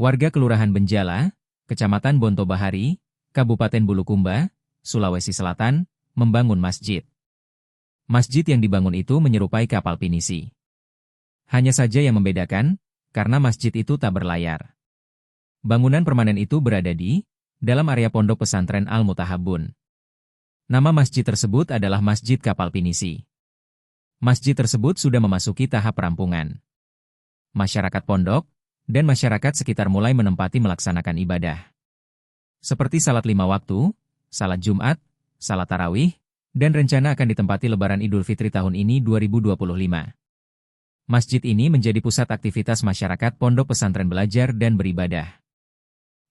Warga Kelurahan Benjala, Kecamatan Bontobahari, Kabupaten Bulukumba, Sulawesi Selatan, membangun masjid. Masjid yang dibangun itu menyerupai kapal pinisi. Hanya saja yang membedakan, karena masjid itu tak berlayar. Bangunan permanen itu berada di dalam area pondok pesantren Al-Mutahabun. Nama masjid tersebut adalah Masjid Kapal Pinisi. Masjid tersebut sudah memasuki tahap perampungan. Masyarakat pondok dan masyarakat sekitar mulai menempati melaksanakan ibadah. Seperti salat 5 waktu, salat Jumat, salat tarawih, dan rencana akan ditempati Lebaran Idul Fitri tahun ini 2025. Masjid ini menjadi pusat aktivitas masyarakat pondok pesantren belajar dan beribadah.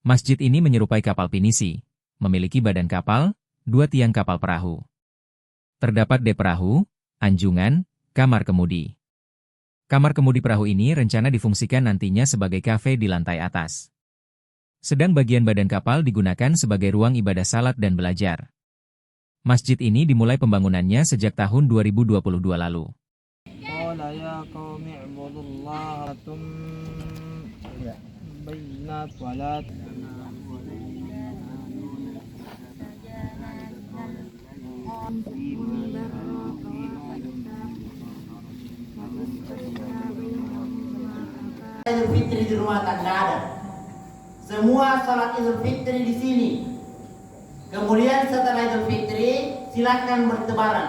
Masjid ini menyerupai kapal pinisi, memiliki badan kapal, 2 tiang kapal perahu. Terdapat perahu, anjungan, kamar kemudi. Kamar kemudi perahu ini rencana difungsikan nantinya sebagai kafe di lantai atas. Sedang bagian badan kapal digunakan sebagai ruang ibadah salat dan belajar. Masjid ini dimulai pembangunannya sejak tahun 2022 lalu. Idul Fitri di rumah tak ada. Semua salat Idul Fitri di sini. Kemudian setelah Idul Fitri silakan bertebaran.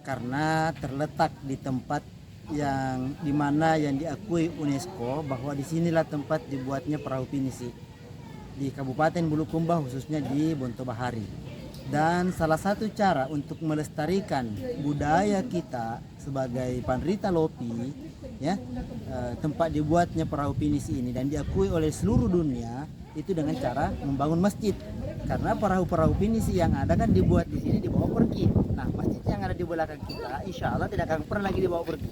Karena terletak di tempat yang dimana yang diakui UNESCO bahwa disinilah tempat dibuatnya perahu pinisi di Kabupaten Bulukumba, khususnya di Bontobahari. Dan salah satu cara untuk melestarikan budaya kita sebagai penderita lopi, ya, tempat dibuatnya perahu pinisi ini dan diakui oleh seluruh dunia itu dengan cara membangun masjid. Karena perahu-perahu pinisi yang ada kan dibuat di sini dibawa pergi. Nah, masjid yang ada di belakang kita, insya Allah tidak akan pernah lagi dibawa pergi.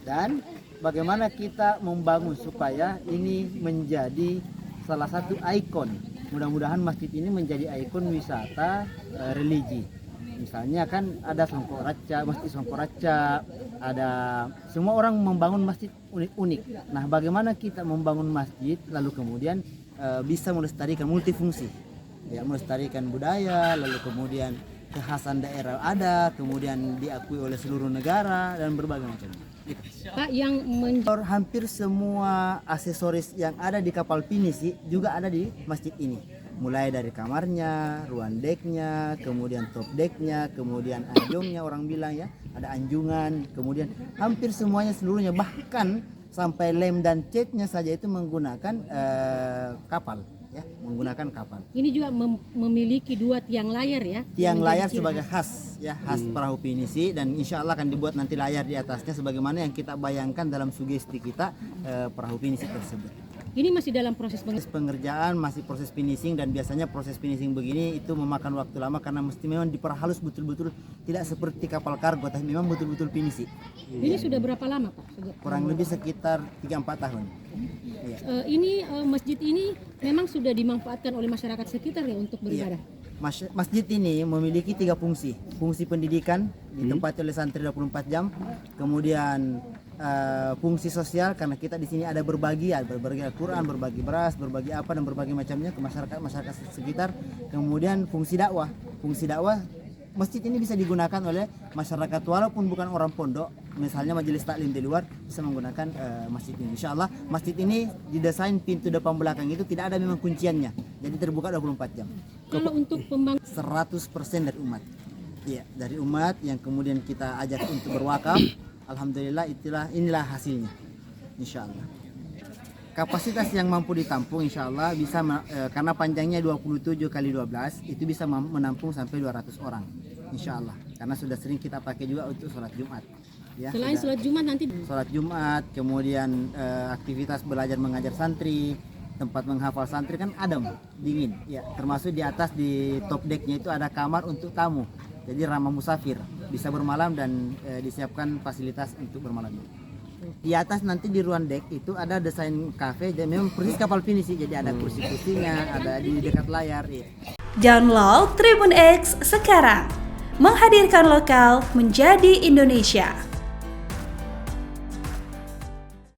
Dan bagaimana kita membangun supaya ini menjadi salah satu ikon. Mudah-mudahan masjid ini menjadi ikon wisata religi. Misalnya kan ada Songkoraca, Masjid Songkoraca, ada semua orang membangun masjid unik-unik. Nah, bagaimana kita membangun masjid lalu kemudian bisa melestarikan multifungsi, ya, melestarikan budaya, lalu kemudian kekhasan daerah ada, kemudian diakui oleh seluruh negara dan berbagai macam. Gitu. Pak, yang hampir semua aksesoris yang ada di kapal pinisi juga ada di masjid ini. Mulai dari kamarnya, ruang deknya, kemudian top deknya, kemudian anjungnya, orang bilang ya, ada anjungan, kemudian hampir semuanya seluruhnya, bahkan sampai lem dan catnya saja itu menggunakan kapal, ya, menggunakan kapal. Ini juga memiliki 2 tiang layar ya. Tiang layar sebagai khas, ya, khas perahu pinisi, dan insya Allah akan dibuat nanti layar di atasnya sebagaimana yang kita bayangkan dalam sugesti kita perahu pinisi tersebut. Ini masih dalam proses pengerjaan, masih proses finishing, dan biasanya proses finishing begini itu memakan waktu lama karena mesti memang diperhalus betul-betul, tidak seperti kapal kargo, tapi memang betul-betul finishing. Ini sudah berapa lama, Pak? Kurang lebih sekitar 3-4 tahun. Ya. Ini masjid ini memang sudah dimanfaatkan oleh masyarakat sekitar ya untuk beribadah. Masjid ini memiliki 3 fungsi. Fungsi pendidikan, ditempati oleh santri 24 jam. Kemudian fungsi sosial, karena kita di sini ada berbagi Al-Quran, berbagi beras, berbagi apa dan berbagi macamnya ke masyarakat sekitar. Kemudian fungsi dakwah. Fungsi dakwah, masjid ini bisa digunakan oleh masyarakat walaupun bukan orang pondok. Misalnya majelis taklim di luar bisa menggunakan masjid ini. Insya Allah masjid ini didesain pintu depan belakang itu tidak ada memang kunciannya. Jadi terbuka 24 jam. Kalau untuk pembangunan 100% dari umat. Iya, dari umat yang kemudian kita ajak untuk berwakaf. Alhamdulillah inilah hasilnya. Insya Allah. Kapasitas yang mampu ditampung insya Allah bisa, karena panjangnya 27 kali 12 itu bisa menampung sampai 200 orang. Insya Allah. Karena sudah sering kita pakai juga untuk sholat Jumat. Ya, selain sholat Jumat nanti sholat Jumat, kemudian aktivitas belajar mengajar santri, tempat menghafal santri kan adem, dingin. Ya, termasuk di atas di top decknya itu ada kamar untuk tamu. Jadi ramah musafir, bisa bermalam dan disiapkan fasilitas untuk bermalam. Di atas nanti di ruang deck itu ada desain kafe dan memang persis kapal pinisi, jadi ada kursi-kursinya, ada di dekat layar. Ya. Download Tribun X sekarang, menghadirkan lokal menjadi Indonesia.